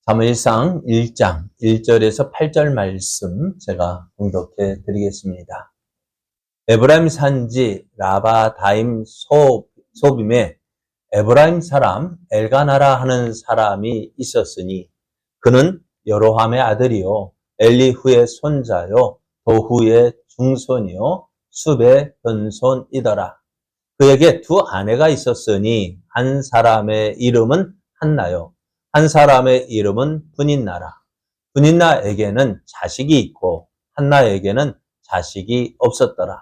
사무엘상 1장 1절에서 8절 말씀 제가 공독해 드리겠습니다. 에브라임 산지 라바다임 소빔에 에브라임 사람 엘가나라 하는 사람이 있었으니 그는 여로함의 아들이요 엘리후의 손자요 도후의 중손이요 숲의 변손이더라. 그에게 두 아내가 있었으니 한 사람의 이름은 한나요 한 사람의 이름은 브닌나라. 브닌나에게는 자식이 있고 한나에게는 자식이 없었더라.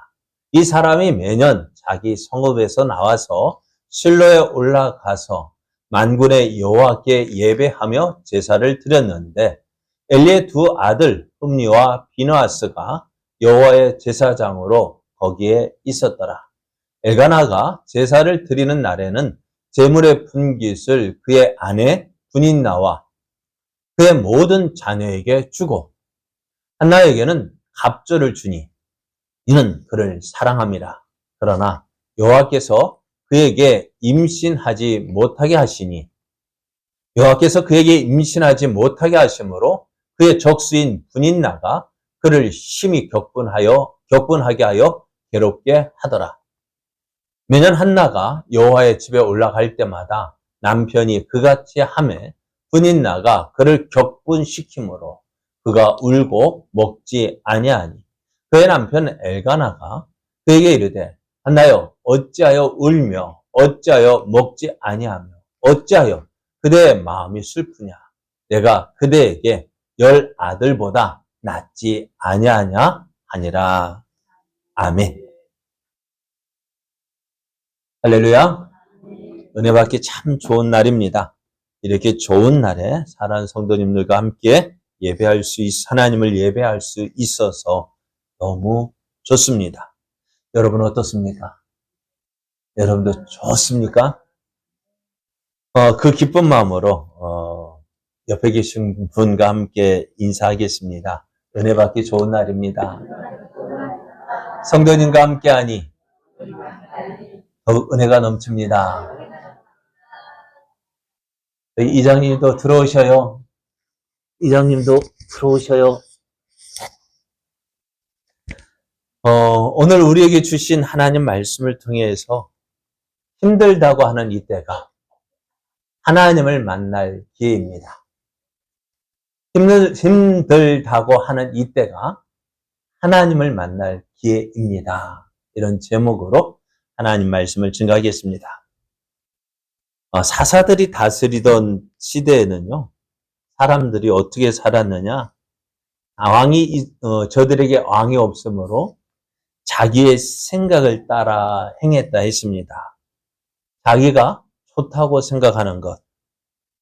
이 사람이 매년 자기 성읍에서 나와서 실로에 올라가서 만군의 여호와께 예배하며 제사를 드렸는데 엘리의 두 아들 흠니와 비느하스가 여호와의 제사장으로 거기에 있었더라. 엘가나가 제사를 드리는 날에는 제물의 분깃을 그의 아내 브닌나와 그의 모든 자녀에게 주고 한나에게는 갑절을 주니 이는 그를 사랑함이라. 그러나 여호와께서 그에게 임신하지 못하게 하시니 여호와께서 그에게 임신하지 못하게 하심으로 그의 적수인 브닌나가 그를 심히 격분하게 하여 괴롭게 하더라. 매년 한나가 여호와의 집에 올라갈 때마다 남편이 그같이 하매 브닌나가 그를 격분시키므로 그가 울고 먹지 아니하니 그의 남편 엘가나가 그에게 이르되 한나여 어찌하여 울며 어찌하여 먹지 아니하며 어찌하여 그대의 마음이 슬프냐 내가 그대에게 10 아들보다 낫지 아니하냐 하니라. 아멘. 할렐루야. 은혜 받기 참 좋은 날입니다. 이렇게 좋은 날에 사랑하는 성도님들과 함께 하나님을 예배할 수 있어서 너무 좋습니다. 여러분 어떻습니까? 여러분도 좋습니까? 그 기쁜 마음으로 옆에 계신 분과 함께 인사하겠습니다. 은혜 받기 좋은 날입니다. 성도님과 함께하니 더욱 은혜가 넘칩니다. 이장님도 들어오셔요. 이장님도 들어오셔요. 오늘 우리에게 주신 하나님 말씀을 통해서 힘들다고 하는 이때가 하나님을 만날 기회입니다. 힘들다고 하는 이때가 하나님을 만날 기회입니다. 이런 제목으로 하나님 말씀을 증거하겠습니다. 사사들이 다스리던 시대에는요, 사람들이 어떻게 살았느냐? 저들에게 왕이 없으므로 자기의 생각을 따라 행했다 했습니다. 자기가 좋다고 생각하는 것,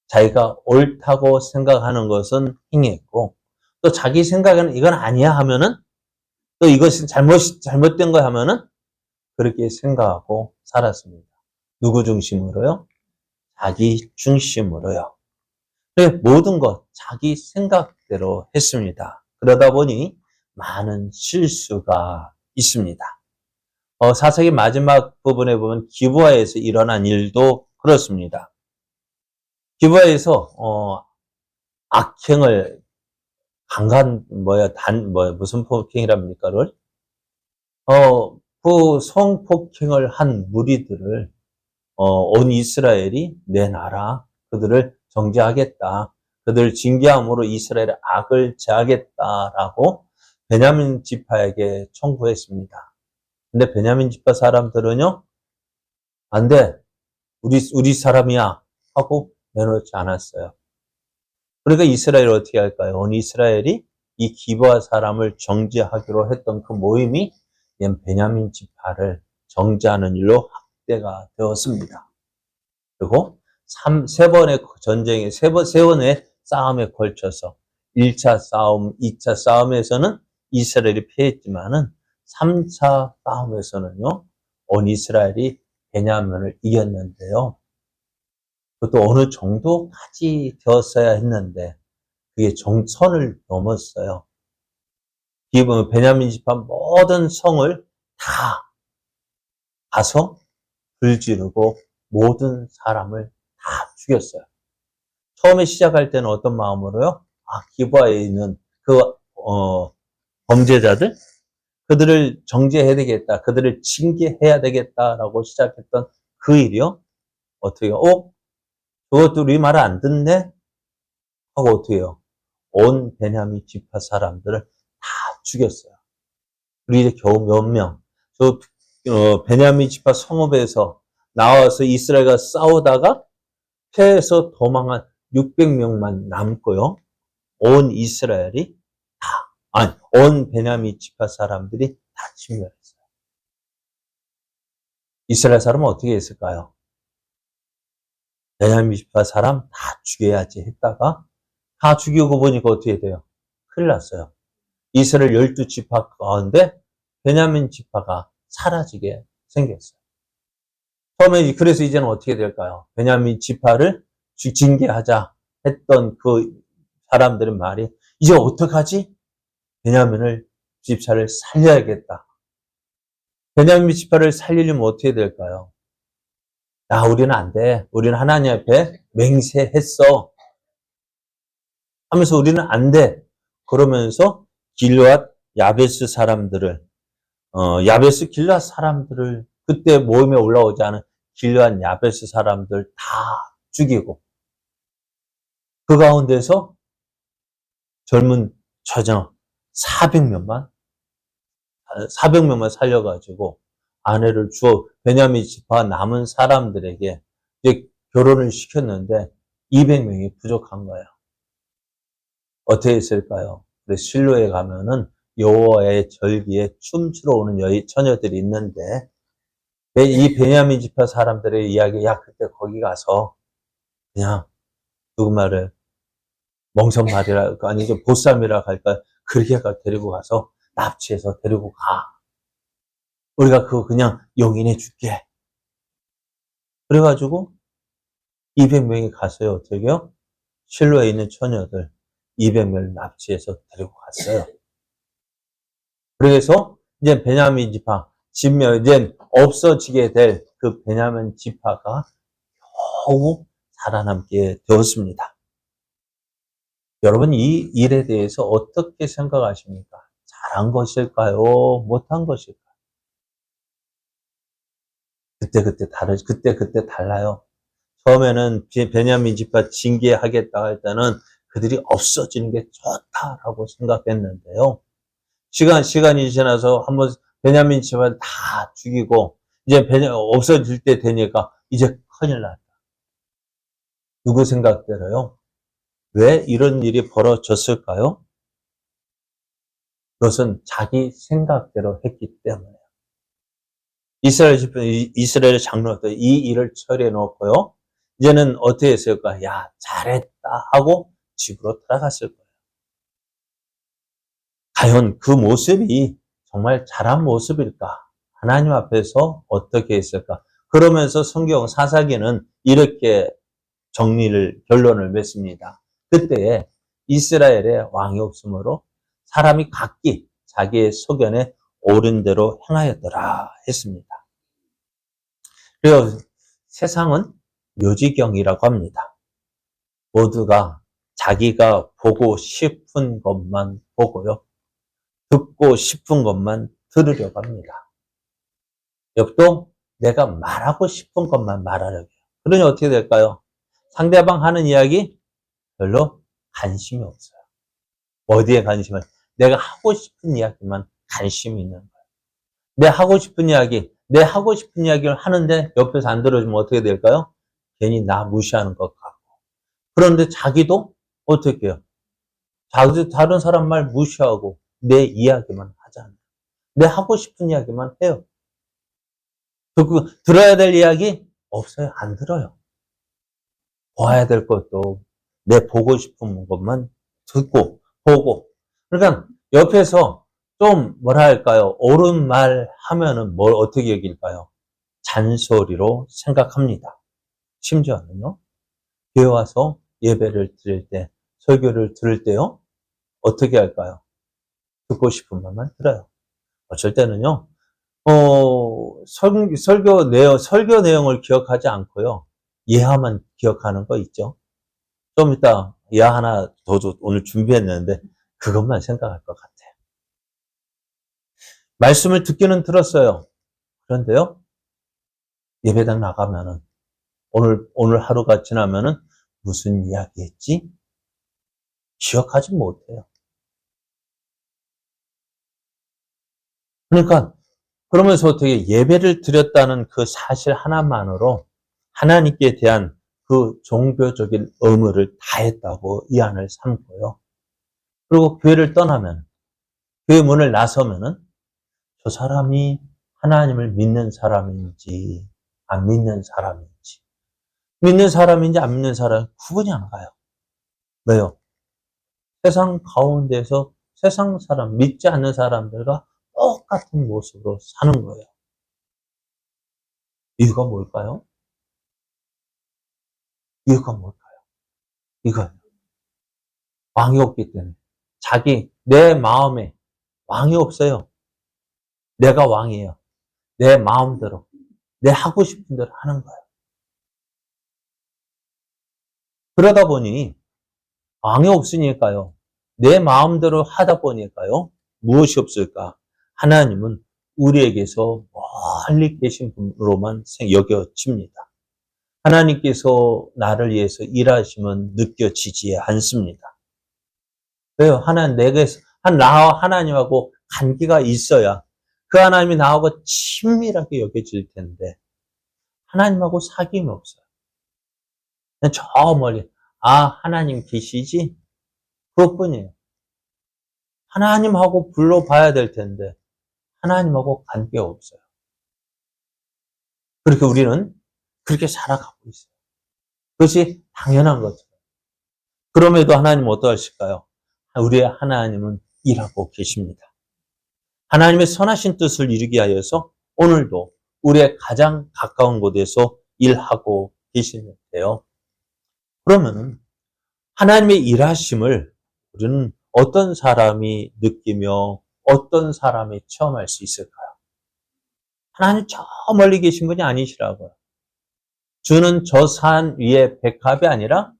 자기가 옳다고 생각하는 것은 행했고, 또 자기 생각에는 이건 아니야 하면은, 또 이것이 잘못된 거 하면은, 그렇게 생각하고 살았습니다. 누구 중심으로요? 자기 중심으로요. 모든 것 자기 생각대로 했습니다. 그러다 보니 많은 실수가 있습니다. 사사기 마지막 부분에 보면 기브아에서 일어난 일도 그렇습니다. 기브아에서 악행을 무슨 폭행이랍니까? 그 성폭행을 한 무리들을 온 이스라엘이 내 나라 그들을 정죄하겠다. 그들을 징계함으로 이스라엘의 악을 제하겠다라고 베냐민 지파에게 청구했습니다. 근데 베냐민 지파 사람들은요, 안 돼. 우리 사람이야. 하고 내놓지 않았어요. 그러니까 이스라엘이 어떻게 할까요? 온 이스라엘이 이 기브아 사람을 정죄하기로 했던 그 모임이 베냐민 지파를 정죄하는 일로 확대가 되었습니다. 그리고 세 번의 전쟁에, 세 번의 싸움에 걸쳐서 1차 싸움, 2차 싸움에서는 이스라엘이 패했지만은 3차 싸움에서는요, 온 이스라엘이 베냐민을 이겼는데요. 그것도 어느 정도까지 되었어야 했는데 그게 선을 넘었어요. 베냐민 지파 모든 성을 다 가서 불 지르고 모든 사람을 다 죽였어요. 처음에 시작할 때는 어떤 마음으로요? 기부하에 있는 범죄자들, 그들을 정죄해야 되겠다, 그들을 징계해야 되겠다라고 시작했던 그 일이요? 어떻게 해요? 그것도 우리 말 안 듣네? 하고 어떻게 해요? 온 베냐민 지파 사람들을 다 죽였어요. 우리 이제 겨우 몇 명. 베냐민 지파 성읍에서 나와서 이스라엘과 싸우다가 패해서 도망한 600명만 남고요. 온 이스라엘이 온 베냐민 지파 사람들이 다 침멸했어요. 이스라엘 사람은 어떻게 했을까요? 베냐민 지파 사람 다 죽여야지 했다가 다 죽이고 보니까 어떻게 돼요? 큰일 났어요. 이스라엘 12지파 가운데 베냐민 지파가 사라지게 생겼어요. 처음에 그래서 이제는 어떻게 될까요? 베냐민 지파를 징계하자 했던 그 사람들의 말이 이제 어떡하지? 베냐민을 지파를 살려야겠다. 베냐민 지파를 살리려면 어떻게 될까요? 우리는 안 돼. 우리는 하나님 앞에 맹세했어. 하면서 우리는 안 돼. 그러면서 길앗 야베스 사람들을 야베스 길앗 사람들을 그때 모임에 올라오지 않은 길앗 야베스 사람들 다 죽이고 그 가운데서 젊은 처녀 400명만 살려가지고 아내를 주어 베냐민 지파 남은 사람들에게 이제 결혼을 시켰는데 200명이 부족한 거예요. 어떻게 했을까요? 그래서 실로에 가면은 여호와의 절기에 춤추러 오는 처녀들이 있는데 이 베냐민 지파 사람들의 이야기, 그때 거기 가서 그냥 누구 말을 멍석말이라 아니죠 보쌈이라 할까 그렇게 데리고 가서 납치해서 데리고 가. 우리가 그거 그냥 용인해 줄게. 그래가지고 200명이 갔어요. 어떻게요? 실로에 있는 처녀들 200명을 납치해서 데리고 갔어요. 그래서 이제 베냐민 지파 이제 없어지게 될 그 베냐민 지파가 겨우 살아남게 되었습니다. 여러분 이 일에 대해서 어떻게 생각하십니까? 잘한 것일까요? 못한 것일까요? 그때 달라요. 처음에는 베냐민 지파 징계하겠다 할 때는 그들이 없어지는 게 좋다라고 생각했는데요. 시간이 지나서 한번 베냐민 지파를 다 죽이고 이제 없어질 때 되니까 이제 큰일 났다. 누구 생각대로요? 왜 이런 일이 벌어졌을까요? 그것은 자기 생각대로 했기 때문에요. 이스라엘 장로들 이 일을 처리해 놓고요. 이제는 어떻게 했을까? 잘했다 하고 집으로 돌아갔을 거예요. 과연 그 모습이 정말 잘한 모습일까? 하나님 앞에서 어떻게 했을까? 그러면서 성경 사사기는 이렇게 결론을 맺습니다. 그때에 이스라엘의 왕이 없으므로 사람이 각기 자기의 소견에 옳은 대로 행하였더라 했습니다. 그리고 세상은 묘지경이라고 합니다. 모두가 자기가 보고 싶은 것만 보고요. 듣고 싶은 것만 들으려고 합니다. 역도 내가 말하고 싶은 것만 말하려고 해요. 그러니 어떻게 될까요? 상대방 하는 이야기 별로 관심이 없어요. 어디에 관심을? 내가 하고 싶은 이야기만 관심이 있는 거예요. 내 하고 싶은 이야기를 하는데 옆에서 안 들어주면 어떻게 될까요? 괜히 나 무시하는 것 같고. 그런데 자기도 어떻게 해요? 다른 사람 말 무시하고 내 이야기만 하잖아요. 내 하고 싶은 이야기만 해요. 들어야 될 이야기 없어요. 안 들어요. 봐야 될 것도 내 보고 싶은 것만 듣고 보고. 그러니까 옆에서 좀 뭐랄까요? 옳은 말 하면은 뭘 어떻게 여길까요? 잔소리로 생각합니다. 심지어는요. 교회 와서 예배를 드릴 때, 설교를 들을 때요. 어떻게 할까요? 듣고 싶은 말만 들어요. 어쩔 때는요. 설교 내용을 기억하지 않고요. 예화만 기억하는 거 있죠. 좀 이따 야 하나 더 줘. 오늘 준비했는데 그것만 생각할 것 같아요. 말씀을 듣기는 들었어요. 그런데요, 예배당 나가면은 오늘 하루가 지나면은 무슨 이야기 했지? 기억하지 못해요. 그러니까 그러면서 어떻게 예배를 드렸다는 그 사실 하나만으로 하나님께 대한 그 종교적인 의무를 다했다고 이 안을 삼고요. 그리고 교회를 떠나면, 교회 문을 나서면은 저 사람이 하나님을 믿는 사람인지 안 믿는 사람인지, 믿는 사람인지 안 믿는 사람 구분이 안 가요. 왜요? 세상 가운데서 세상 사람, 믿지 않는 사람들과 똑같은 모습으로 사는 거예요. 이유가 뭘까요? 이유가 뭘까요? 이거예요. 왕이 없기 때문에. 내 마음에 왕이 없어요. 내가 왕이에요. 내 마음대로, 내 하고 싶은 대로 하는 거예요. 그러다 보니 왕이 없으니까요. 내 마음대로 하다 보니까요. 무엇이 없을까? 하나님은 우리에게서 멀리 계신 분으로만 여겨집니다. 하나님께서 나를 위해서 일하시면 느껴지지 않습니다. 왜요? 나와 하나님하고 관계가 있어야 그 하나님이 나하고 친밀하게 여겨질 텐데, 하나님하고 사귐이 없어요. 저 멀리, 하나님 계시지? 그것뿐이에요. 하나님하고 불러봐야 될 텐데, 하나님하고 관계가 없어요. 그렇게 우리는 그렇게 살아가고 있어요. 그것이 당연한 거죠. 그럼에도 하나님은 어떠하실까요? 우리의 하나님은 일하고 계십니다. 하나님의 선하신 뜻을 이루기 위하여서 오늘도 우리의 가장 가까운 곳에서 일하고 계시는데요. 그러면은 하나님의 일하심을 우리는 어떤 사람이 느끼며 어떤 사람이 체험할 수 있을까요? 하나님 저 멀리 계신 분이 아니시라고요. 주는 저 산 위에 백합이 아니라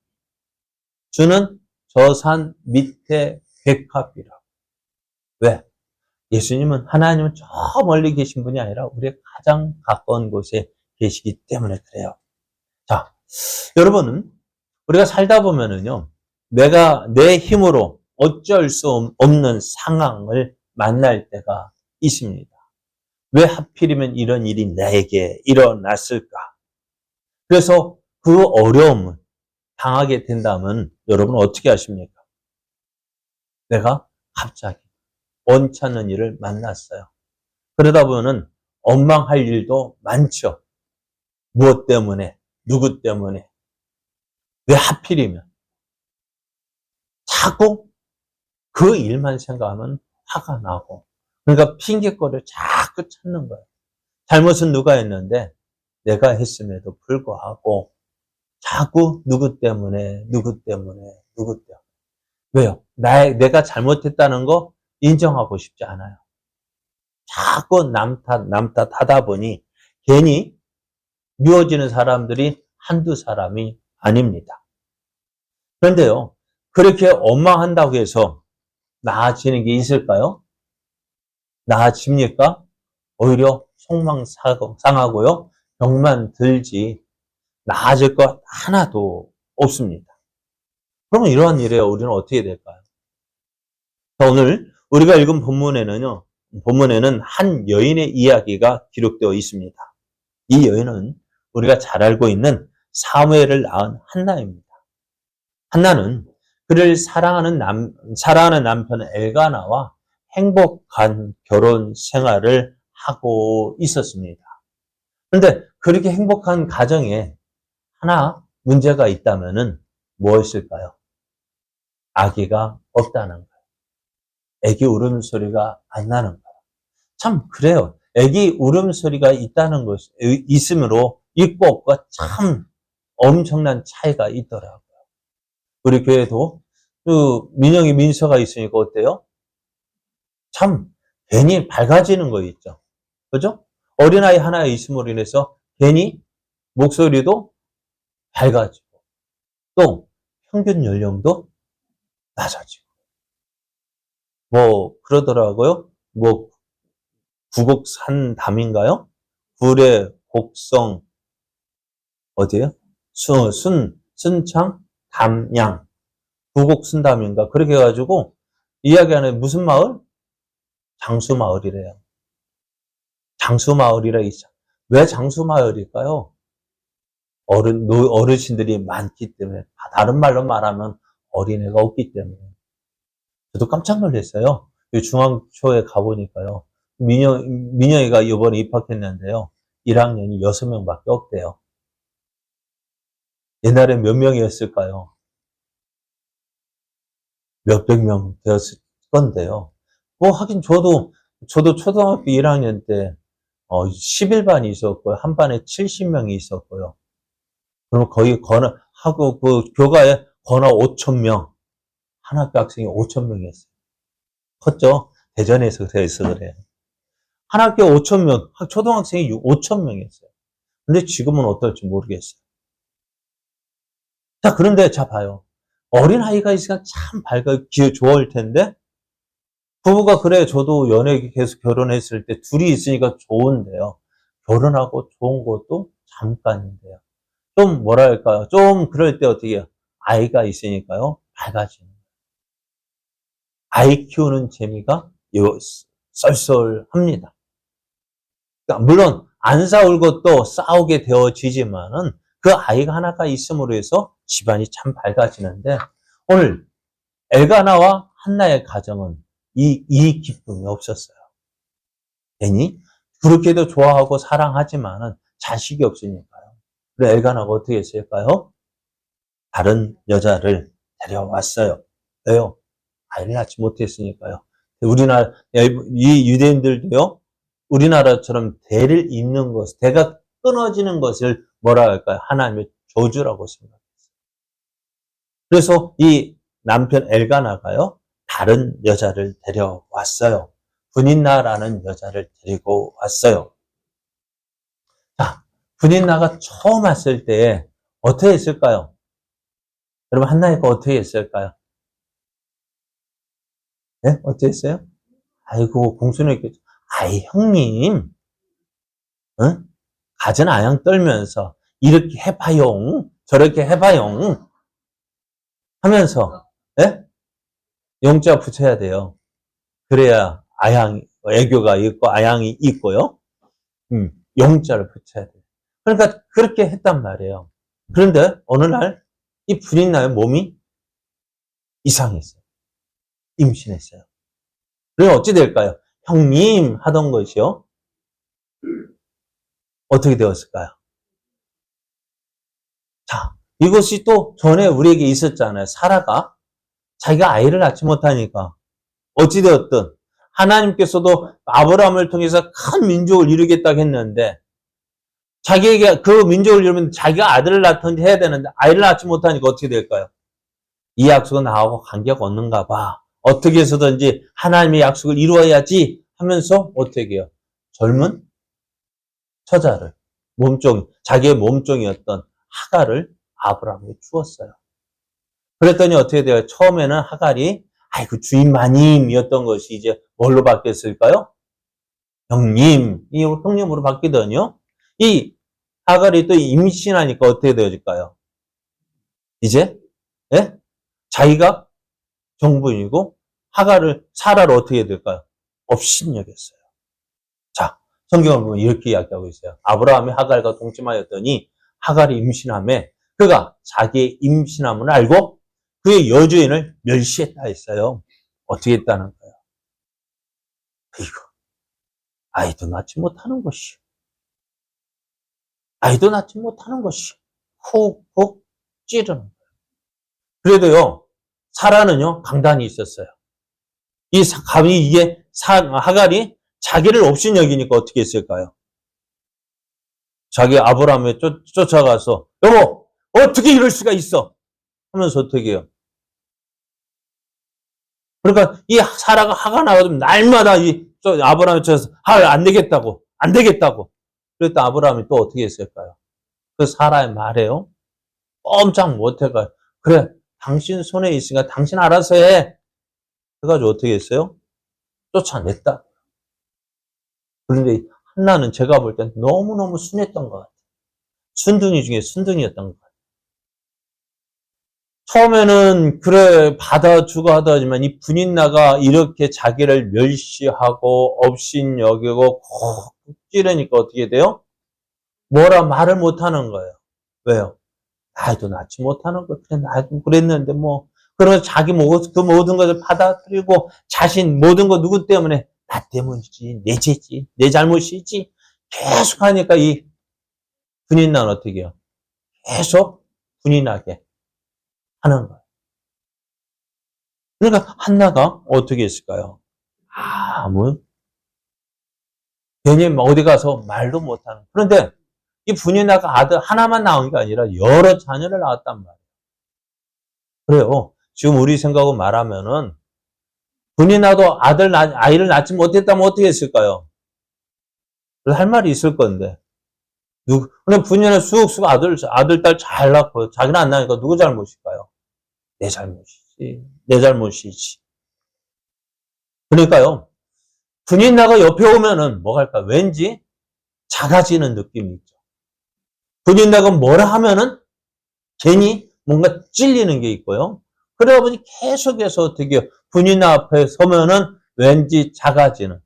주는 저 산 밑에 백합이라고. 왜? 예수님은 하나님은 저 멀리 계신 분이 아니라 우리의 가장 가까운 곳에 계시기 때문에 그래요. 자, 여러분은 우리가 살다 보면은요, 내가 내 힘으로 어쩔 수 없는 상황을 만날 때가 있습니다. 왜 하필이면 이런 일이 나에게 일어났을까? 그래서 그 어려움을 당하게 된다면 여러분 어떻게 하십니까? 내가 갑자기 원치 않는 일을 만났어요. 그러다 보면은 원망할 일도 많죠. 무엇 때문에? 누구 때문에? 왜 하필이면? 자꾸 그 일만 생각하면 화가 나고, 그러니까 핑계거리를 자꾸 찾는 거예요. 잘못은 누가 했는데 내가 했음에도 불구하고 자꾸 누구 때문에, 누구 때문에, 누구 때문에. 왜요? 내가 잘못했다는 거 인정하고 싶지 않아요. 자꾸 남 탓 하다 보니 괜히 미워지는 사람들이 한두 사람이 아닙니다. 그런데요, 그렇게 원망한다고 해서 나아지는 게 있을까요? 나아집니까? 오히려 속망 상하고요, 병만 들지 나아질 것 하나도 없습니다. 그러면 이러한 일에 우리는 어떻게 될까요? 오늘 우리가 읽은 본문에는 한 여인의 이야기가 기록되어 있습니다. 이 여인은 우리가 잘 알고 있는 사무엘을 낳은 한나입니다. 한나는 그를 사랑하는 남편 엘가나와 행복한 결혼 생활을 하고 있었습니다. 그런데 그렇게 행복한 가정에 하나 문제가 있다면은 무엇일까요? 아기가 없다는 거예요. 아기 울음소리가 안 나는 거예요. 참 그래요. 아기 울음소리가 있으므로 있고 없고 참 엄청난 차이가 있더라고요. 우리 교회도 민영이 민서가 있으니까 어때요? 참 괜히 밝아지는 거 있죠. 그죠? 어린아이 하나 있음으로 인해서 괜히 목소리도 밝아지고 또 평균 연령도 낮아지고. 뭐, 그러더라고요. 뭐, 구곡산담인가요? 구례, 곡성, 어디에요? 순창, 담양, 구곡순담인가? 그렇게 해가지고, 이야기하는 무슨 마을? 장수마을이래요. 장수마을이라 있죠. 왜 장수마을일까요? 어르신들이 많기 때문에, 다른 말로 말하면 어린애가 없기 때문에. 저도 깜짝 놀랐어요. 중앙초에 가보니까요. 민영이가 이번에 입학했는데요. 1학년이 6명밖에 없대요. 옛날에 몇 명이었을까요? 몇백 명 되었을 건데요. 뭐, 하긴 저도 초등학교 1학년 때, 11반이 있었고요. 한 반에 70명이 있었고요. 그럼 거의 하고, 교가에 건화 5천 명, 한 학교 학생이 5천 명이었어요. 컸죠? 대전에서 그래서 그래요. 한 학교 5천 명, 초등학생이 5천 명이었어요. 근데 지금은 어떨지 모르겠어요. 자, 그런데 자 봐요. 어린아이가 있으니까 참 좋을 텐데, 부부가 그래, 저도 연애 계속 결혼했을 때 둘이 있으니까 좋은데요. 결혼하고 좋은 것도 잠깐인데요. 좀 뭐랄까요. 좀 그럴 때 어떻게 해요? 아이가 있으니까요. 밝아지는. 아이 키우는 재미가 쏠쏠합니다. 그러니까 물론 안 싸울 것도 싸우게 되어지지만은 그 아이가 하나가 있음으로 해서 집안이 참 밝아지는데 오늘 엘가나와 한나의 가정은 이 기쁨이 없었어요. 괜히 그렇게도 좋아하고 사랑하지만은 자식이 없으니까요. 그래 엘가나가 어떻게 했을까요? 다른 여자를 데려왔어요. 왜요? 아이를 낳지 못했으니까요. 이 유대인들도요, 우리나라처럼 대를 잇는 것, 대가 끊어지는 것을 뭐라 할까요? 하나님의 저주라고 생각했어요. 그래서 이 남편 엘가나가요, 다른 여자를 데려왔어요. 분인나라는 여자를 데리고 왔어요. 자, 분인나가 처음 왔을 때 어떻게 했을까요? 여러분, 한나이가 어떻게 했을까요? 네? 어떻게 했어요? 아이고, 공손했겠죠. 아이, 형님, 응? 가진 아양 떨면서 이렇게 해봐용, 저렇게 해봐용 하면서, 예? 용자 붙여야 돼요. 그래야 애교가 있고, 아양이 있고요. 용자를 붙여야 돼요. 그러니까 그렇게 했단 말이에요. 그런데 어느 날, 이 분인나의 몸이 이상했어요. 임신했어요. 그래 어찌 될까요? 형님 하던 것이요. 어떻게 되었을까요? 자, 이것이 또 전에 우리에게 있었잖아요. 사라가 자기가 아이를 낳지 못하니까 어찌되었든 하나님께서도 아브라함을 통해서 큰 민족을 이루겠다고 했는데 자기에게 그 민족을 이루면 자기가 아들을 낳든지 해야 되는데 아이를 낳지 못하니까 어떻게 될까요? 이 약속은 나하고 관계가 없는가 봐. 어떻게 해서든지 하나님의 약속을 이루어야지 하면서 어떻게 해요? 젊은 처자를 자기의 몸종이었던 하갈을 아브라함에게 주었어요. 그랬더니 어떻게 돼요? 처음에는 하갈이 아이고 주인 마님이었던 것이 이제 뭘로 바뀌었을까요? 형님, 이 형님으로 바뀌더니요. 이 하갈이 또 임신하니까 어떻게 되어질까요? 이제 예? 자기가 정부이고 사라를 어떻게 될까요? 업신여겼어요. 자, 성경을 보면 이렇게 이야기하고 있어요. 아브라함이 하갈과 동침하였더니 하갈이 임신함에 그가 자기의 임신함을 알고 그의 여주인을 멸시했다 했어요. 어떻게 했다는 거예요? 이거 아이도 낳지 못하는 것이 훅훅 찌르는 거예요. 그래도요 사라는요 강단이 있었어요. 하갈이 자기를 업신여기니까 어떻게 했을까요? 자기 아브라함에 쫓아가서 여보 어떻게 이럴 수가 있어 하면서 어떻게 해요? 그러니까 이 사라가 화가 나가지고 날마다 아브라함에 쫓아서 안 되겠다고 그랬더니 아브라함이 또 어떻게 했을까요? 그 사라의 말에요 꼼짝 못해가요. 그래 당신 손에 있으니까 당신 알아서 해. 해가지고 어떻게 했어요? 쫓아냈다. 그런데 한나는 제가 볼 땐 너무너무 순했던 것 같아요. 순둥이 중에 순둥이였던 것 같아요. 처음에는 그래 받아주고 하다지만 이 분인나가 이렇게 자기를 멸시하고 업신여기고 콕 찌르니까 어떻게 돼요? 뭐라 말을 못하는 거예요. 왜요? 나도 낳지 못하는 거 그래 나도 그랬는데 뭐 그러면서 자기 그 모든 것을 받아들이고 자신 모든 거 누구 때문에 나 때문이지 내 죄지 내 잘못이지 계속 하니까 이 분인나는 어떻게 해요? 계속 분인하게 하는 거예요. 그러니까 한나가 어떻게 했을까요? 아무 괜히 어디 가서 말도 못하는. 그런데 이 분인나가 아들 하나만 낳은 게 아니라 여러 자녀를 낳았단 말이에요. 그래요. 지금 우리 생각으로 말하면은 분인나도 아이를 낳지 못했다면 어떻게 했을까요? 할 말이 있을 건데. 근데 분인나 쑥쑥 아들, 딸 잘 낳고 자기는 안 낳으니까 누구 잘못일까요? 내 잘못이지. 내 잘못이지. 그러니까요. 분인나가 옆에 오면은 뭐가 할까? 왠지 작아지는 느낌이 있죠. 분인나가 뭐라 하면은 괜히 뭔가 찔리는 게 있고요. 그러다 보니 계속해서 어떻게 분인나 앞에 서면은 왠지 작아지는.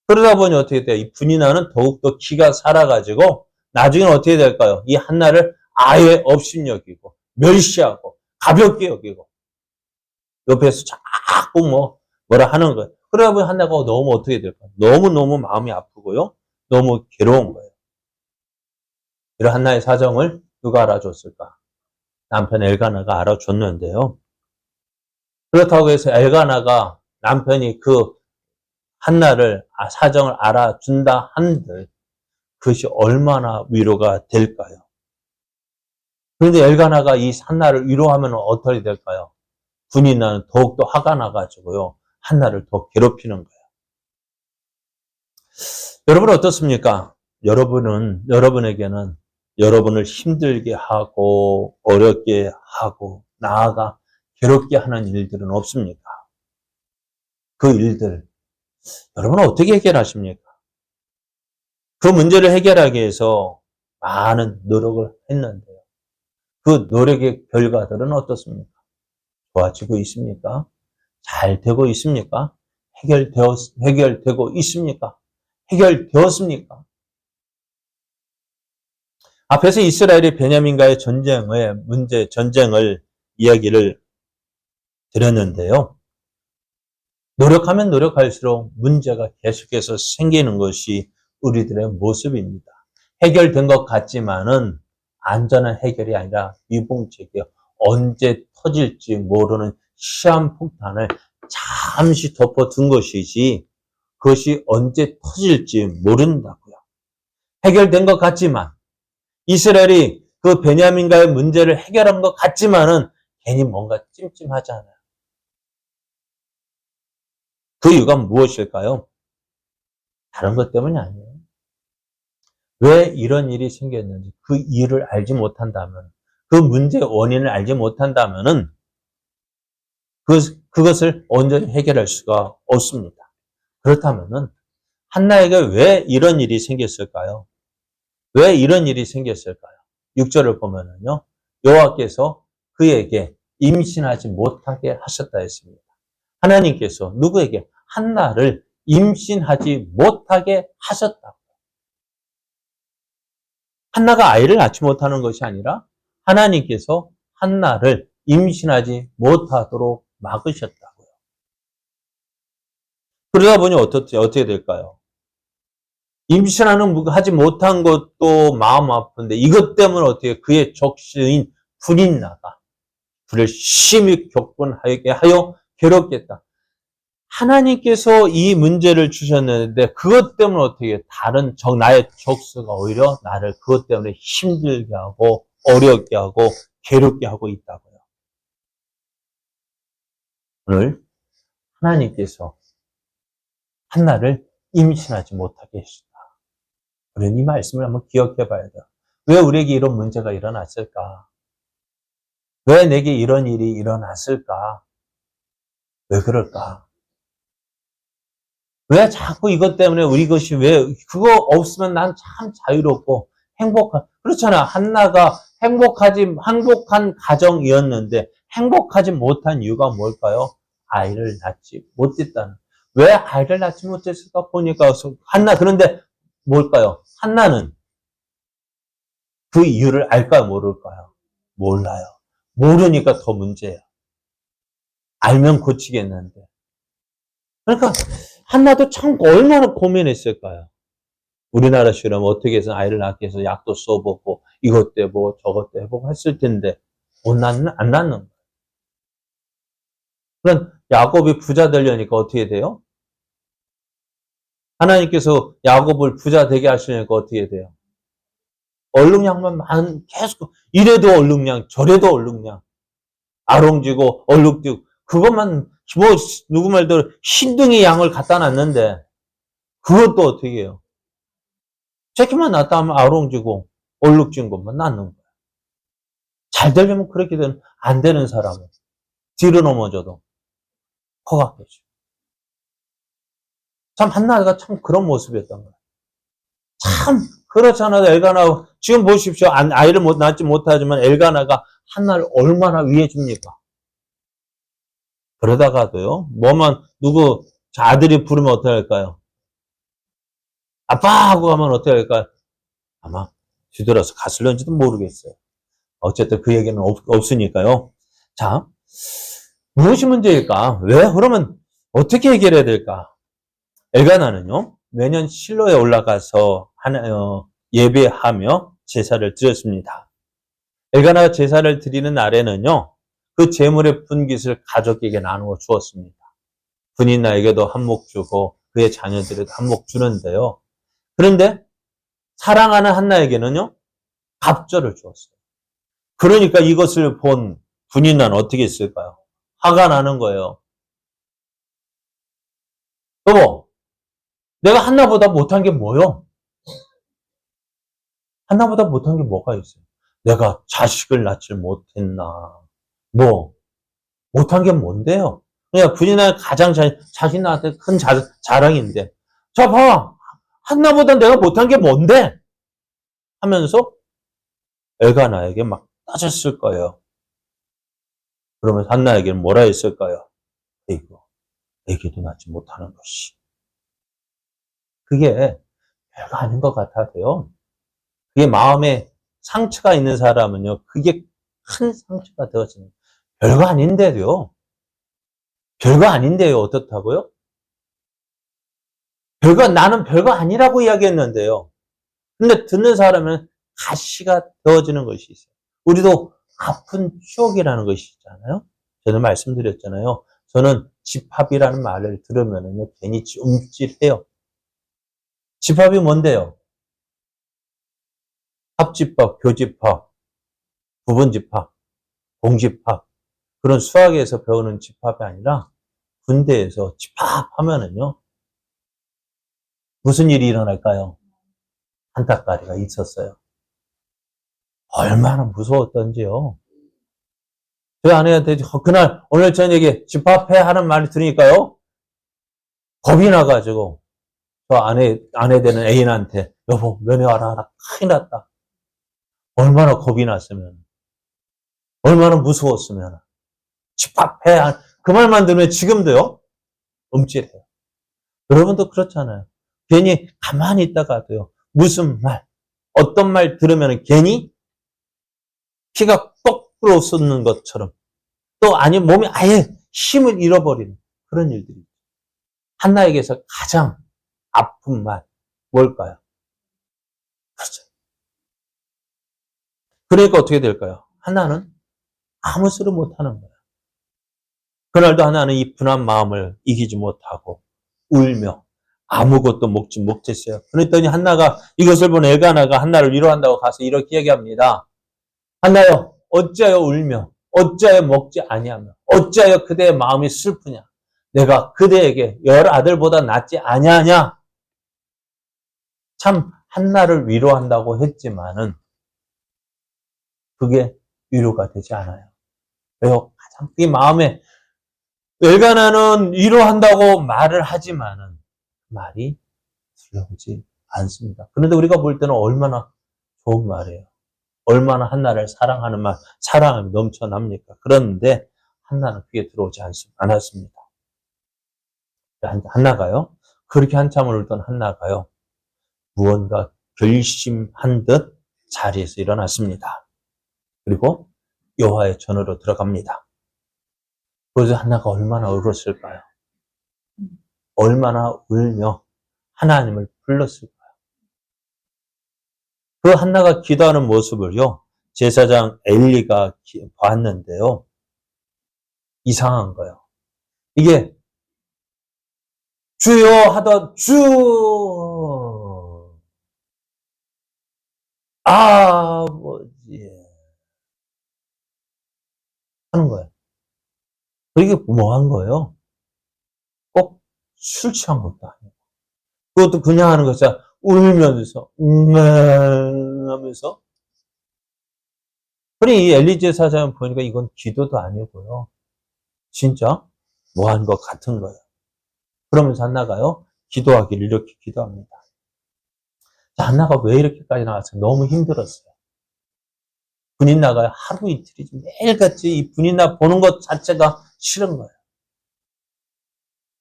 그러다 보니 어떻게 돼요? 이 분인나는 더욱더 기가 살아가지고 나중에는 어떻게 될까요? 이 한나를 아예 업신여기고 멸시하고 가볍게 여기고 옆에서 자꾸 뭐라 하는 거예요. 그러다 보니 한나가 너무 어떻게 될까요? 너무너무 마음이 아프고요. 너무 괴로운 거예요. 이런 한나의 사정을 누가 알아줬을까? 남편 엘가나가 알아줬는데요. 그렇다고 해서 엘가나가 남편이 그 한나를 사정을 알아준다 한들 그것이 얼마나 위로가 될까요? 그런데 엘가나가 이 한나를 위로하면 어떻게 될까요? 분인나는 더욱더 화가 나가지고요. 한나를 더 괴롭히는 거예요. 여러분 어떻습니까? 여러분에게는 여러분을 힘들게 하고 어렵게 하고 나아가 괴롭게 하는 일들은 없습니까? 그 일들 여러분은 어떻게 해결하십니까? 그 문제를 해결하기 위해서 많은 노력을 했는데요. 그 노력의 결과들은 어떻습니까? 좋아지고 있습니까? 잘 되고 있습니까? 해결되고 있습니까? 해결되었습니까? 앞에서 이스라엘이 베냐민과의 전쟁을 이야기를 드렸는데요. 노력하면 노력할수록 문제가 계속해서 생기는 것이 우리들의 모습입니다. 해결된 것 같지만은 안전한 해결이 아니라 미봉책이요. 언제 터질지 모르는 시한폭탄을 잠시 덮어둔 것이지 그것이 언제 터질지 모른다고요. 해결된 것 같지만 이스라엘이 그 베냐민과의 문제를 해결한 것 같지만은 괜히 뭔가 찜찜하잖아요. 그 이유가 무엇일까요? 다른 것 때문이 아니에요. 왜 이런 일이 생겼는지 그 이유를 알지 못한다면, 그 문제의 원인을 알지 못한다면은 그것을 온전히 해결할 수가 없습니다. 그렇다면은 한나에게 왜 이런 일이 생겼을까요? 왜 이런 일이 생겼을까요? 6절을 보면은요. 여호와께서 그에게 임신하지 못하게 하셨다 했습니다. 하나님께서 누구에게? 한나를 임신하지 못하게 하셨다. 한나가 아이를 낳지 못하는 것이 아니라 하나님께서 한나를 임신하지 못하도록 막으셨다고요. 그러다 보니 어떻게 될까요? 임신하지 못한 것도 마음 아픈데 이것 때문에 어떻게 그의 적신인 분인나가 그를 심히 격분하게 하여 괴롭겠다. 하나님께서 이 문제를 주셨는데 그것 때문에 어떻게 나의 적수가 오히려 나를 그것 때문에 힘들게 하고 어렵게 하고 괴롭게 하고 있다고요. 오늘 하나님께서 한나를 임신하지 못하게 했습니다. 우리는 이 말씀을 한번 기억해 봐야 돼요. 왜 우리에게 이런 문제가 일어났을까? 왜 내게 이런 일이 일어났을까? 왜 그럴까? 왜 자꾸 이것 때문에 우리 것이 왜, 그거 없으면 난 참 자유롭고 그렇잖아. 한나가 행복한 가정이었는데 행복하지 못한 이유가 뭘까요? 아이를 낳지 못했다는. 왜 아이를 낳지 못했을까 보니까 그런데 뭘까요? 한나는 그 이유를 알까요? 모를까요? 몰라요. 모르니까 더 문제예요. 알면 고치겠는데. 그러니까 한나도 참 얼마나 고민했을까요? 우리나라식으로 어떻게 해서 아이를 낳기 위해서 약도 써보고 이것도 해보고 저것도 해보고 했을 텐데 안 낳는 거예요. 그럼 야곱이 부자 되려니까 어떻게 돼요? 하나님께서 야곱을 부자 되게 하시려니까 어떻게 돼요? 얼룩량만 계속 이래도 얼룩량 저래도 얼룩량 아롱지고 얼룩지고 그것만 뭐 누구 말대로 흰둥이 양을 갖다 놨는데 그것도 어떻게 해요? 새끼만 낳다 하면 아롱지고 얼룩진 것만 낳는 거예요. 잘 되려면 그렇게 되는 안 되는 사람은 뒤로 넘어져도 허각되죠. 참 한나가 참 그런 모습이었던 거예요. 참 그렇잖아요. 엘가나 지금 보십시오. 아이를 낳지 못하지만 엘가나가 한나를 얼마나 위해줍니까? 그러다가도요. 누구 아들이 부르면 어떻게 할까요? 아빠 하고 가면 어떻게 할까요? 아마 뒤돌아서 갔을런지도 모르겠어요. 어쨌든 그 얘기는 없으니까요. 자, 무엇이 문제일까? 왜? 그러면 어떻게 해결해야 될까? 엘가나는요, 매년 실로에 올라가서 예배하며 제사를 드렸습니다. 엘가나가 제사를 드리는 날에는요, 그 제물의 분깃을 가족에게 나누어 주었습니다. 군인 나에게도 한 몫 주고 그의 자녀들에도 한 몫 주는데요. 그런데 사랑하는 한나에게는요, 갑절을 주었어요. 그러니까 이것을 본 군인은 어떻게 했을까요? 화가 나는 거예요. 여보, 내가 한나보다 못한 게 뭐요? 한나보다 못한 게 뭐가 있어요? 내가 자식을 낳지 못했나? 뭐, 못한 게 뭔데요? 그냥 군인은 가장 자신한테 큰 자랑인데. 자, 봐! 한나보다 내가 못한 게 뭔데? 하면서 엘가나에게 막 따졌을 거예요. 그러면 한나에게는 뭐라 했을까요? 이거, 애기도 낳지 못하는 것이. 그게 별거 아닌 것 같아도요. 그게 마음에 상처가 있는 사람은요, 그게 큰 상처가 되어지는 별거 아닌데요. 별거 아닌데요. 어떻다고요? 나는 별거 아니라고 이야기했는데요. 근데 듣는 사람은 가시가 되어지는 것이 있어요. 우리도 아픈 추억이라는 것이 있잖아요. 저는 말씀드렸잖아요. 저는 집합이라는 말을 들으면은요, 괜히 움찔해요. 집합이 뭔데요? 합집합, 교집합, 부분집합, 공집합. 그런 수학에서 배우는 집합이 아니라 군대에서 집합하면은요, 무슨 일이 일어날까요? 한타까리가 있었어요. 얼마나 무서웠던지요. 저희 아내한테 그날 오늘 저녁에 집합해 하는 말을 들으니까요. 겁이 나가지고 저 아내 되는 애인한테 여보 면회 와라. 나 큰일 났다. 얼마나 겁이 났으면 얼마나 무서웠으면 집합해 그 말만 들으면 지금도요. 움찔해요. 여러분도 그렇잖아요. 괜히 가만히 있다가도요. 무슨 말 어떤 말 들으면 괜히 피가 거꾸로 쏟는 것처럼 또 아니면 몸이 아예 힘을 잃어버리는 그런 일들이 한나에게서 가장 아픈 말 뭘까요? 그렇죠. 그러니까 어떻게 될까요? 한나는 아무 소리 못하는 거예요. 그날도 한나는 이 분한 마음을 이기지 못하고 울며 아무것도 먹지 못했어요. 그랬더니 한나가 이것을 본 엘가나가 한나를 위로한다고 가서 이렇게 얘기합니다. 한나여 어찌하여 울며 어찌하여 먹지 아니하며 어찌하여 그대의 마음이 슬프냐. 내가 그대에게 열 아들보다 낫지 아니하냐. 참 한나를 위로한다고 했지만은 그게 위로가 되지 않아요. 왜요? 가장 그 마음에 엘가나는 위로한다고 말을 하지만은 말이 들려오지 않습니다. 그런데 우리가 볼 때는 얼마나 좋은 말이에요. 얼마나 한나를 사랑하는 말, 사랑이 넘쳐납니까? 그런데 한나는 그게 들어오지 않았습니다. 한나가요. 그렇게 한참을 울던 한나가요. 무언가 결심한 듯 자리에서 일어났습니다. 그리고 여호와의 전으로 들어갑니다. 그래서 한나가 얼마나 울었을까요? 얼마나 울며 하나님을 불렀을까요? 그 한나가 기도하는 모습을요, 제사장 엘리가 봤는데요. 이상한 거예요. 이게 주여 하던 주 아버지 하는 거예요. 이게 뭐 한 거예요? 꼭 술 취한 것도 아니고. 그것도 그냥 하는 것이 울면서 하면서. 그러니 이 엘리 제사장 보니까 이건 기도도 아니고요. 진짜 뭐 한 것 같은 거예요. 그러면서 한나가요. 기도하기를 이렇게 기도합니다. 한나가 왜 이렇게까지 나왔어요? 너무 힘들었어요. 분인나가 하루 이틀이지 매일같이 이 분인나 보는 것 자체가 싫은 거예요.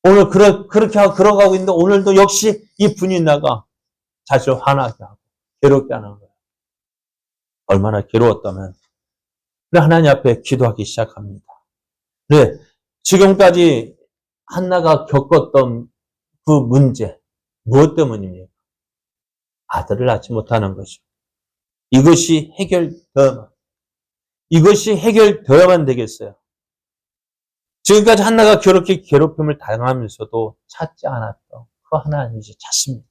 오늘 그렇게 하고 걸어가고 있는데 오늘도 역시 이 분인나가 자신을 화나게 하고 괴롭게 하는 거예요. 얼마나 괴로웠다면. 그래 하나님 앞에 기도하기 시작합니다. 그래 지금까지 한나가 겪었던 그 문제 무엇 때문입니까? 아들을 낳지 못하는 것이죠. 이것이 해결되어야만 되겠어요. 지금까지 한나가 그렇게 괴롭힘을 당하면서도 찾지 않았던 그 하나님이 이제 찾습니다.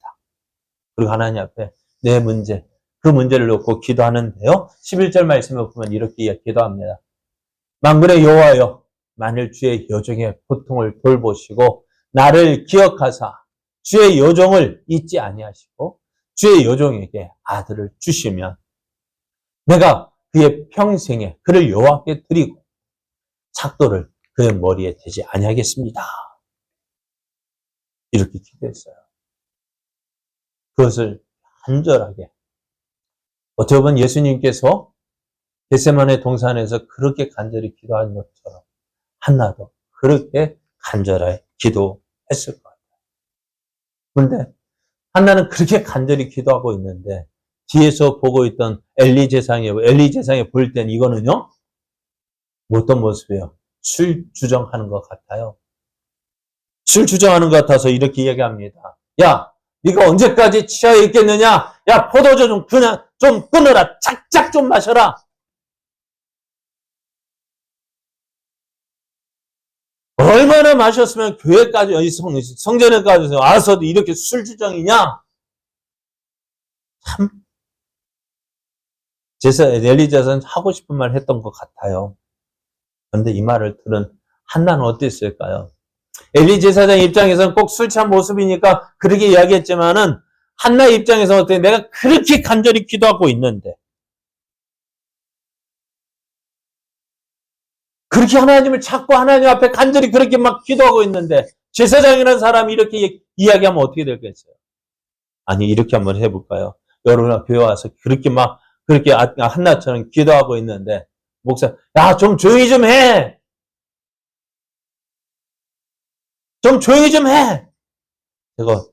그리고 하나님 앞에 내 문제, 그 문제를 놓고 기도하는데요. 11절 말씀을 보면 이렇게 기도합니다. 만군의 여호와여, 만일 주의 여종의 고통을 돌보시고 나를 기억하사 주의 여종을 잊지 아니하시고 주의 여종에게 아들을 주시면 내가 그의 평생에 그를 여호와께 드리고 삭도를 그의 머리에 대지 아니하겠습니다. 이렇게 기도했어요. 그것을 간절하게. 어떻게 보면 예수님께서 겟세마네 동산에서 그렇게 간절히 기도한 것처럼 한나도 그렇게 간절하게 기도했을 거예요. 그런데 한나는 그렇게 간절히 기도하고 있는데 뒤에서 보고 있던 엘리 제사장이 볼 땐 이거는요. 어떤 모습이에요? 술 주정하는 것 같아요. 술 주정하는 것 같아서 이렇게 이야기합니다. 야, 네가 언제까지 취하여 있겠느냐? 야, 포도주 좀 그냥 좀 끊어라. 작작 좀 마셔라. 얼마나 마셨으면 교회까지 성전에까지 와서도 이렇게 술 주정이냐? 참 엘리 제사장은 하고 싶은 말 했던 것 같아요. 그런데 이 말을 들은 한나는 어땠을까요? 엘리 제사장 입장에서는 꼭 술 취한 모습이니까 그렇게 이야기했지만은 한나 입장에서는 어때? 내가 그렇게 간절히 기도하고 있는데 그렇게 하나님을 찾고 하나님 앞에 간절히 그렇게 막 기도하고 있는데 제사장이라는 사람이 이렇게 이야기하면 어떻게 될겠어요? 아니 이렇게 한번 해볼까요? 여러분 교회 와서 그렇게 한나처럼 기도하고 있는데 목사 야 좀 조용히 좀 해. 좀 조용히 좀 해. 제가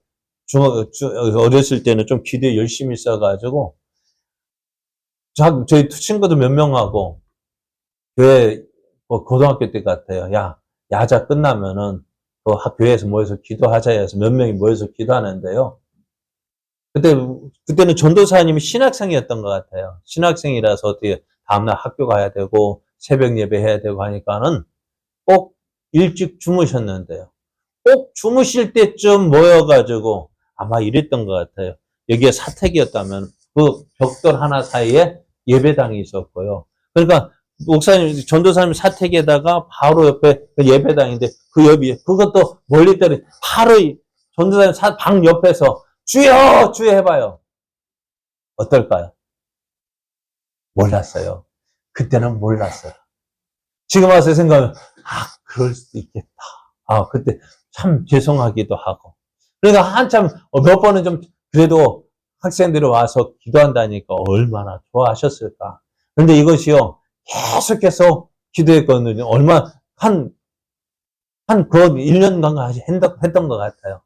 어렸을 때는 좀 기도에 열심히 있어가지고 저희 친구들 몇 명하고 교회 고등학교 때 같아요. 야 야자 끝나면은 그 교회에서 모여서 기도하자 해서 몇 명이 모여서 기도하는데요. 그때는 전도사님이 신학생이었던 것 같아요. 신학생이라서 어떻게 다음날 학교 가야 되고 새벽 예배 해야 되고 하니까는 꼭 일찍 주무셨는데요. 꼭 주무실 때쯤 모여가지고 아마 이랬던 것 같아요. 여기에 사택이었다면 그 벽돌 하나 사이에 예배당이 있었고요. 그러니까 목사님, 전도사님 사택에다가 바로 옆에 그 예배당인데 그 옆이 그것도 멀리 때리 바로 전도사님 방 옆에서 주여 주여 해봐요. 어떨까요? 몰랐어요. 그때는 몰랐어요. 지금 와서 생각하면, 그럴 수도 있겠다. 그때 참 죄송하기도 하고. 그러니까 한참, 몇 번은 좀, 그래도 학생들이 와서 기도한다니까 얼마나 좋아하셨을까. 그런데 이것이요, 계속해서 기도했거든요. 그 1년간 했던 것 같아요.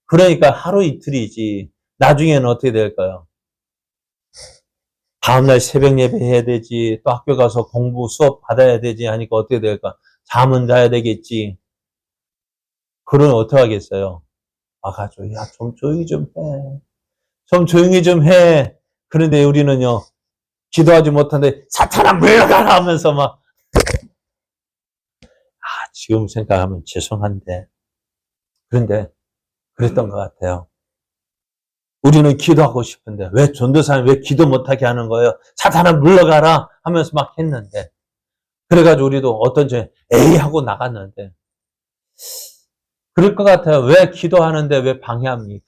그러니까 하루 이틀이지. 나중에는 어떻게 될까요? 다음날 새벽 예배 해야 되지. 또 학교 가서 공부 수업 받아야 되지. 하니까 어떻게 될까? 잠은 자야 되겠지. 그러면 어떻게 하겠어요? 와가지고, 야, 좀 조용히 좀 해. 좀 조용히 좀 해. 그런데 우리는요, 기도하지 못하는데, 사탄아, 물러가라 하면서 막, 지금 생각하면 죄송한데. 그런데, 그랬던 것 같아요. 우리는 기도하고 싶은데, 왜 전도사님 왜 기도 못하게 하는 거예요? 사탄아, 물러가라 하면서 막 했는데, 그래가지고 우리도 어떤 저 에이 하고 나갔는데, 그럴 것 같아요. 왜 기도하는데 왜 방해합니까?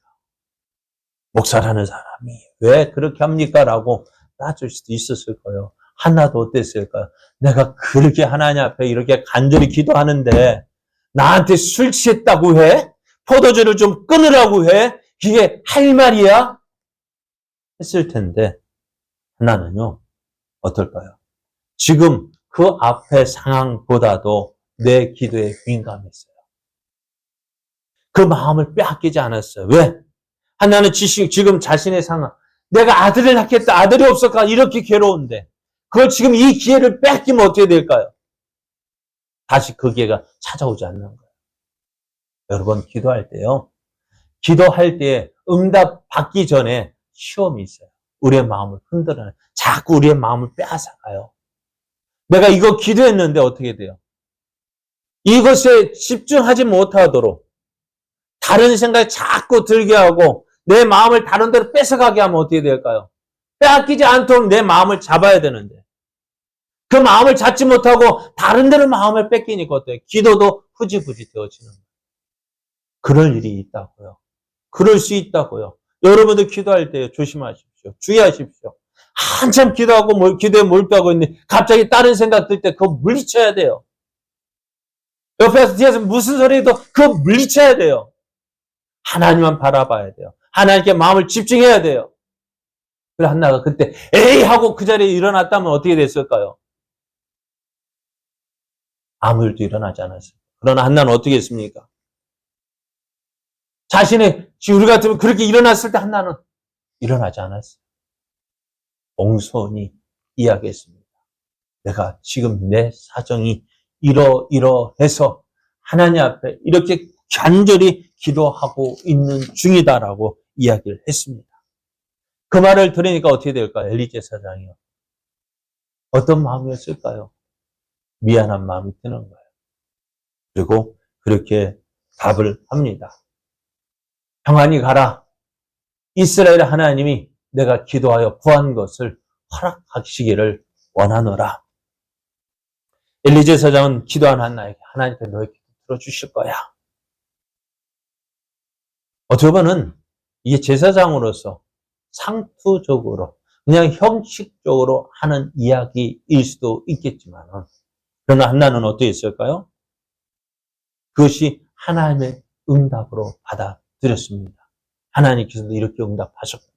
목사라는 사람이 왜 그렇게 합니까? 라고 따질 수도 있었을 거예요. 하나도 어땠을까요? 내가 그렇게 하나님 앞에 이렇게 간절히 기도하는데 나한테 술 취했다고 해? 포도주를 좀 끊으라고 해? 이게 할 말이야? 했을 텐데 하나는요. 어떨까요? 지금 그 앞의 상황보다도 내 기도에 민감했어요. 그 마음을 빼앗기지 않았어요. 왜? 하나는 지금 자신의 상황. 내가 아들을 낳겠다. 아들이 없을까? 이렇게 괴로운데. 그걸 지금 이 기회를 뺏기면 어떻게 될까요? 다시 그 기회가 찾아오지 않는 거예요. 여러분, 기도할 때요. 기도할 때 응답 받기 전에 시험이 있어요. 우리의 마음을 흔들어요. 자꾸 우리의 마음을 빼앗아가요. 내가 이거 기도했는데 어떻게 돼요? 이것에 집중하지 못하도록 다른 생각이 자꾸 들게 하고 내 마음을 다른 데로 뺏어가게 하면 어떻게 될까요? 빼앗기지 않도록 내 마음을 잡아야 되는데 그 마음을 잡지 못하고 다른 데로 마음을 뺏기니까 어때요? 기도도 흐지부지 되어지는 거예요. 그럴 일이 있다고요. 그럴 수 있다고요. 여러분들 기도할 때 조심하십시오. 주의하십시오. 한참 기도하고 기도에 몰두하고 있는데 갑자기 다른 생각 들 때 그거 물리쳐야 돼요. 옆에서 뒤에서 무슨 소리도 그거 물리쳐야 돼요. 하나님만 바라봐야 돼요. 하나님께 마음을 집중해야 돼요. 그래 한나가 그때 에이 하고 그 자리에 일어났다면 어떻게 됐을까요? 아무 일도 일어나지 않았어요. 그러나 한나는 어떻게 했습니까? 우리 같으면 그렇게 일어났을 때 한나는 일어나지 않았어요. 옹손히 이야기했습니다. 내가 지금 내 사정이 이러해서 하나님 앞에 이렇게 간절히 기도하고 있는 중이다라고 이야기를 했습니다. 그 말을 들으니까 어떻게 될까요? 엘리 제사장이요. 어떤 마음이었을까요? 미안한 마음이 드는 거예요. 그리고 그렇게 답을 합니다. 평안히 가라. 이스라엘 하나님이 내가 기도하여 구한 것을 허락하시기를 원하노라. 엘리 제사장은 기도한 한나에게 하나님께 너의 기도 들어주실 거야. 어떻게 보면 이게 제사장으로서 상투적으로 그냥 형식적으로 하는 이야기일 수도 있겠지만 그러나 한나는 어떻게 했을까요? 그것이 하나님의 응답으로 받아들였습니다. 하나님께서도 이렇게 응답하셨구나.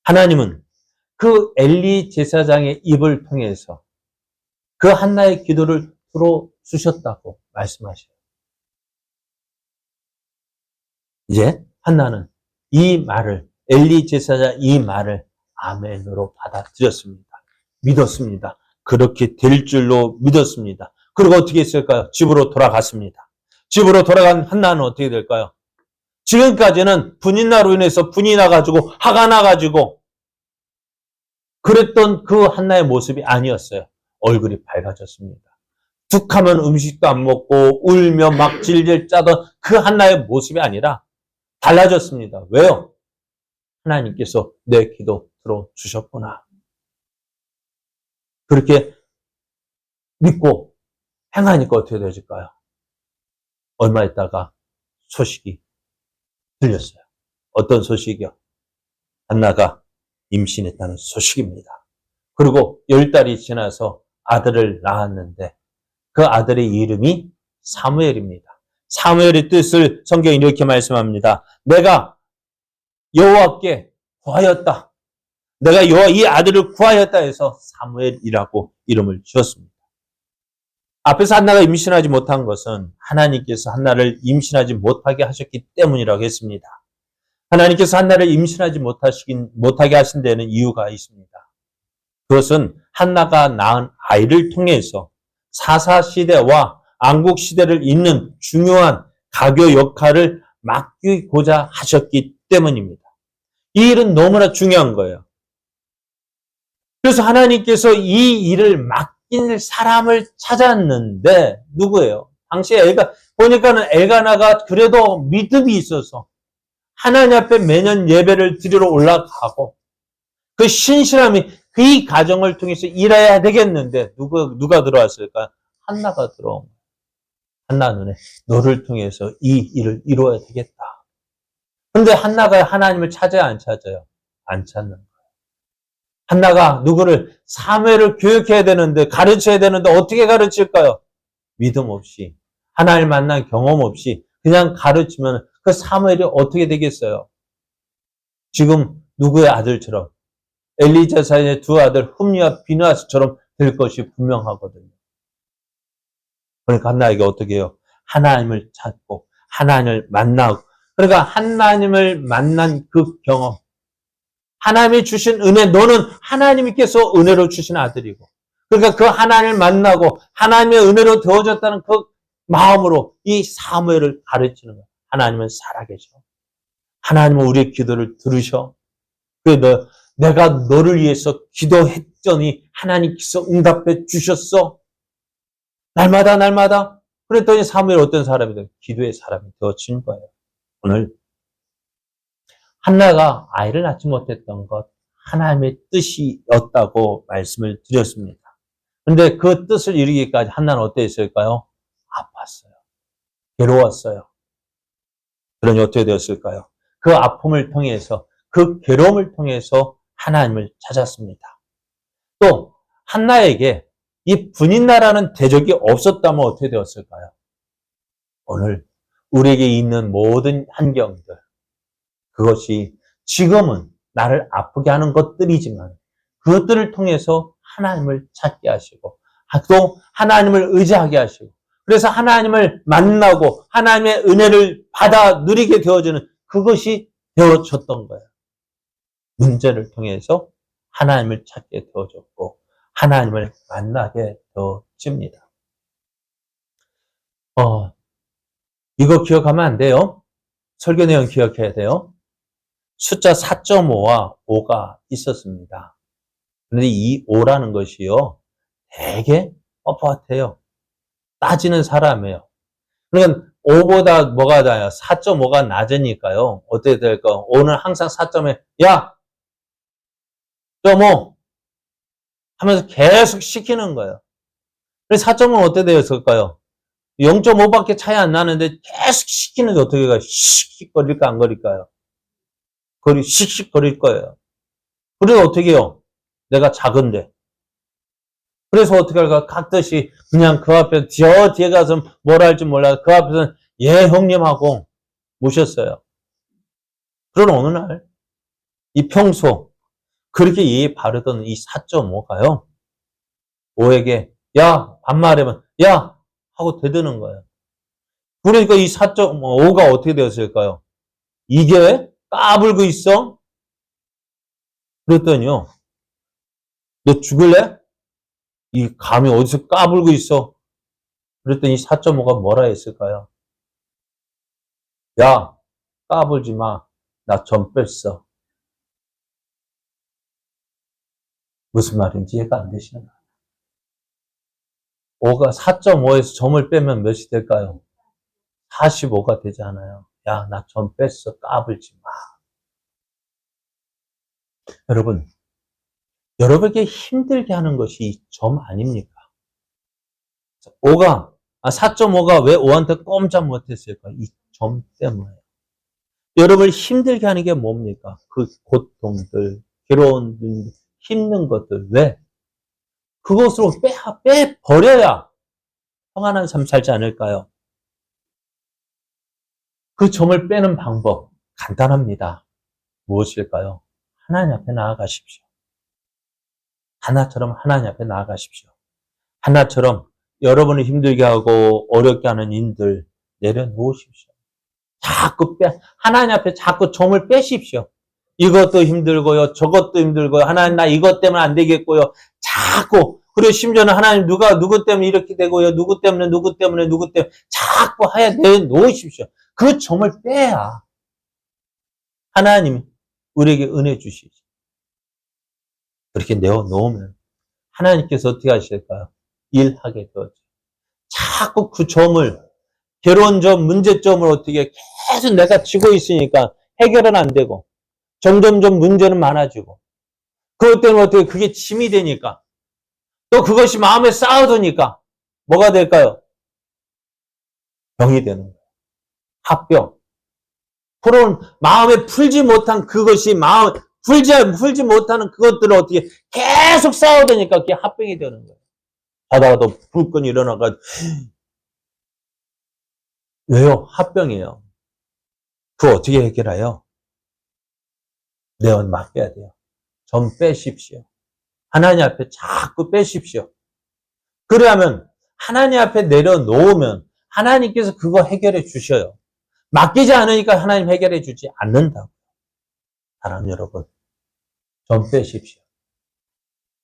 하나님은 그 엘리 제사장의 입을 통해서 그 한나의 기도를 들어주셨다고 말씀하셔요. 이제 한나는 이 말을 엘리 제사장 이 말을 아멘으로 받아들였습니다. 믿었습니다. 그렇게 될 줄로 믿었습니다. 그리고 어떻게 했을까요? 집으로 돌아갔습니다. 집으로 돌아간 한나는 어떻게 될까요? 지금까지는 분인나로 인해서 분이 나가지고 화가 나가지고 그랬던 그 한나의 모습이 아니었어요. 얼굴이 밝아졌습니다. 툭 하면 음식도 안 먹고 울며 막 질질 짜던 그 한나의 모습이 아니라 달라졌습니다. 왜요? 하나님께서 내 기도 들어주셨구나. 그렇게 믿고 행하니까 어떻게 되질까요? 얼마 있다가 소식이 들렸어요. 어떤 소식이요? 한나가 임신했다는 소식입니다. 그리고 10달이 지나서 아들을 낳았는데 그 아들의 이름이 사무엘입니다. 사무엘의 뜻을 성경이 이렇게 말씀합니다. 내가 여호와께 구하였다. 내가 여호와 이 아들을 구하였다 해서 사무엘이라고 이름을 지었습니다. 앞에서 한나가 임신하지 못한 것은 하나님께서 한나를 임신하지 못하게 하셨기 때문이라고 했습니다. 하나님께서 한나를 임신하지 못하게 하신 데는 이유가 있습니다. 그것은 한나가 낳은 아이를 통해서 사사시대와 안국시대를 잇는 중요한 가교 역할을 맡기고자 하셨기 때문입니다. 이 일은 너무나 중요한 거예요. 그래서 하나님께서 이 일을 맡길 사람을 찾았는데 누구예요? 당시에 보니까는 엘가나가 그래도 믿음이 있어서 하나님 앞에 매년 예배를 드리러 올라가고 그 신실함이 그 가정을 통해서 일해야 되겠는데 누가 들어왔을까? 한나가 들어온 거예요. 한나 눈에 너를 통해서 이 일을 이루어야 되겠다. 근데 한나가 하나님을 찾아야 안 찾아요? 안 찾는 거예요. 한나가 누구를 사무엘을 교육해야 되는데 가르쳐야 되는데 어떻게 가르칠까요? 믿음 없이 하나님 만난 경험 없이 그냥 가르치면 그 사무엘이 어떻게 되겠어요? 지금 누구의 아들처럼 엘리자사의 두 아들 흠니와 비느하스처럼 될 것이 분명하거든요. 그러니까 한나에게 어떻게 해요? 하나님을 찾고 하나님을 만나고 그러니까 하나님을 만난 그 경험 하나님이 주신 은혜 너는 하나님께서 은혜로 주신 아들이고 그러니까 그 하나님을 만나고 하나님의 은혜로 되어졌다는 그 마음으로 이 사무엘을 가르치는 거예요. 하나님은 살아계셔. 하나님은 우리의 기도를 들으셔. 내가 너를 위해서 기도했더니 하나님께서 응답해 주셨어. 날마다. 그랬더니 사무엘 어떤 사람이 돼? 기도의 사람이 되어진 거예요. 오늘 한나가 아이를 낳지 못했던 것 하나님의 뜻이었다고 말씀을 드렸습니다. 그런데 그 뜻을 이루기까지 한나는 어땠을까요? 아팠어요. 괴로웠어요. 그러니 어떻게 되었을까요? 그 아픔을 통해서 그 괴로움을 통해서 하나님을 찾았습니다. 또 한나에게 이 분인나라는 대적이 없었다면 어떻게 되었을까요? 오늘 우리에게 있는 모든 환경들 그것이 지금은 나를 아프게 하는 것들이지만 그것들을 통해서 하나님을 찾게 하시고 또 하나님을 의지하게 하시고 그래서 하나님을 만나고 하나님의 은혜를 받아 누리게 되어지는 그것이 되어졌던 거예요. 문제를 통해서 하나님을 찾게 되어졌고 하나님을 만나게 되어집니다. 이거 기억하면 안 돼요. 설교 내용 기억해야 돼요. 숫자 4.5와 5가 있었습니다. 그런데 이 5라는 것이요. 되게 뻣뻣해요. 따지는 사람이에요. 그러니까 5보다 뭐가 나요? 4.5가 낮으니까요. 어떻게 될까? 5는 항상 4.5, 야! 0.5! 하면서 계속 시키는 거예요. 그래서 4.5는 어떻게 되었을까요? 0.5밖에 차이 안 나는데 계속 시키는데 어떻게 가요? 씩씩거릴까 안 거릴까요? 씩씩거릴 거예요. 그래서 어떻게 해요? 내가 작은데. 그래서 어떻게 할까? 각듯이 그냥 그 앞에 저 뒤에 가서 뭘 할지 몰라. 그 앞에서는 예 형님하고 모셨어요. 그런 어느 날 이 평소 그렇게 예의 바르던 이 4.5가요. 5에게 야 반말하면 야 하고 대드는 거예요. 그러니까 이 4.5가 어떻게 되었을까요? 이게 까불고 있어? 그랬더니요. 너 죽을래? 이 감이 어디서 까불고 있어? 그랬더니 4.5가 뭐라 했을까요? 야, 까불지 마. 나 점 뺐어. 무슨 말인지 이해가 안 되시나요? 5가 4.5에서 점을 빼면 몇이 될까요? 45가 되잖아요. 야, 나 점 뺐어. 까불지 마. 여러분, 여러분에게 힘들게 하는 것이 이 점 아닙니까? 4.5가 왜 5한테 꼼짝 못했을까? 이 점 때문에. 여러분을 힘들게 하는 게 뭡니까? 그 고통들, 괴로운, 힘든 것들. 왜? 그것으로 빼버려야 평안한 삶 살지 않을까요? 그 점을 빼는 방법 간단합니다. 무엇일까요? 하나님 앞에 나아가십시오. 하나처럼 하나님 앞에 나아가십시오. 하나처럼 여러분을 힘들게 하고 어렵게 하는 인들 내려놓으십시오. 하나님 앞에 자꾸 점을 빼십시오. 이것도 힘들고요, 저것도 힘들고요, 하나님 나 이것 때문에 안 되겠고요. 자꾸, 그리고 심지어는 하나님 누구 때문에 이렇게 되고요, 누구 때문에 자꾸 하여 내놓으십시오. 그 점을 빼야 하나님이 우리에게 은혜 주시죠. 그렇게 내어놓으면 하나님께서 어떻게 하실까요? 일하게 되어져. 자꾸 그 점을, 괴로운 점, 문제점을 어떻게 계속 내가 쥐고 있으니까 해결은 안 되고, 점점점 문제는 많아지고, 그것 때문에 어떻게 그게 짐이 되니까, 또 그것이 마음에 쌓아두니까, 뭐가 될까요? 병이 되는 거예요. 합병. 마음에 풀지 못한 그것이 풀지 못하는 그것들을 어떻게 계속 쌓아두니까 그게 합병이 되는 거예요. 자다가도 불끈 일어나가 왜요? 합병이에요. 그거 어떻게 해결해요? 내원 맡겨야 돼요. 점 빼십시오. 하나님 앞에 자꾸 빼십시오. 그래야면 하나님 앞에 내려놓으면 하나님께서 그거 해결해 주셔요. 맡기지 않으니까 하나님 해결해 주지 않는다고. 사랑하는 여러분, 점 빼십시오.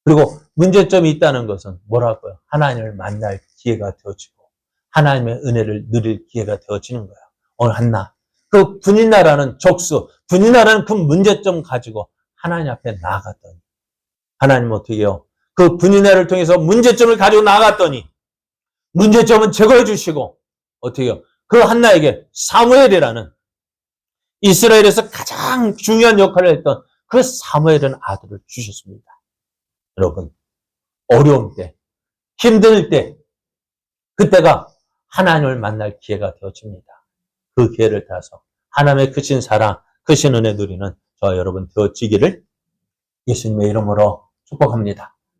그리고 문제점이 있다는 것은 뭐라고요? 하나님을 만날 기회가 되어지고 하나님의 은혜를 누릴 기회가 되어지는 거예요. 오늘 한나, 그 분인나라는 족수, 분인나라는 그 문제점 가지고 하나님 앞에 나아갔더니 하나님 어떻게 해요? 그 분인나라를 통해서 문제점을 가지고 나아갔더니 문제점은 제거해 주시고 어떻게 해요? 그 한나에게 사무엘이라는 이스라엘에서 가장 중요한 역할을 했던 그 사무엘이라는 아들을 주셨습니다. 여러분, 어려움 때, 힘들 때, 그때가 하나님을 만날 기회가 되어집니다. 그 기회를 따서 하나님의 크신 사랑, 크신 은혜 누리는 저와 여러분 되어지기를 예수님의 이름으로 축복합니다.